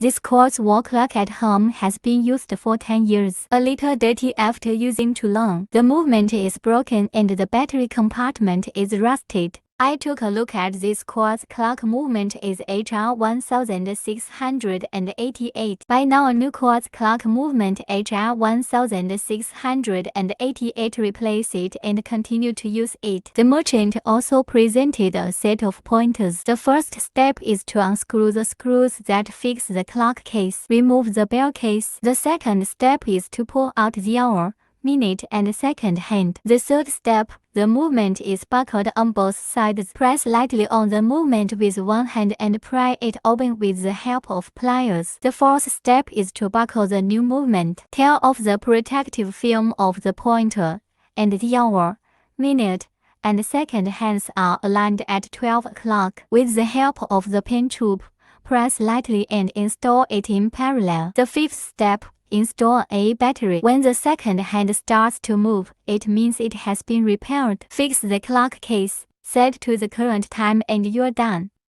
This quartz wall clock at home has been used for 10 years. A little dirty after using too long. The movement is broken and the battery compartment is rusted. I took a look at this quartz clock. Movement is HR 1688. By now a new quartz clock movement HR 1688 replace it and continue to use it. The merchant also presented a set of pointers. The first step is to unscrew the screws that fix the clock case. Remove the bell case. The second step is to pull out the hour, minute and second hand. The third step, the movement is buckled on both sides. Press lightly on the movement with one hand and pry it open with the help of pliers. The fourth step is to buckle the new movement. Tear off the protective film of the pointer, and the hour, minute, and second hands are aligned at 12 o'clock. With the help of the pin tube, press lightly and install it in parallel. The fifth step, install a battery. When the second hand starts to move, it means it has been repaired. Fix the clock case, set to the current time and you're done.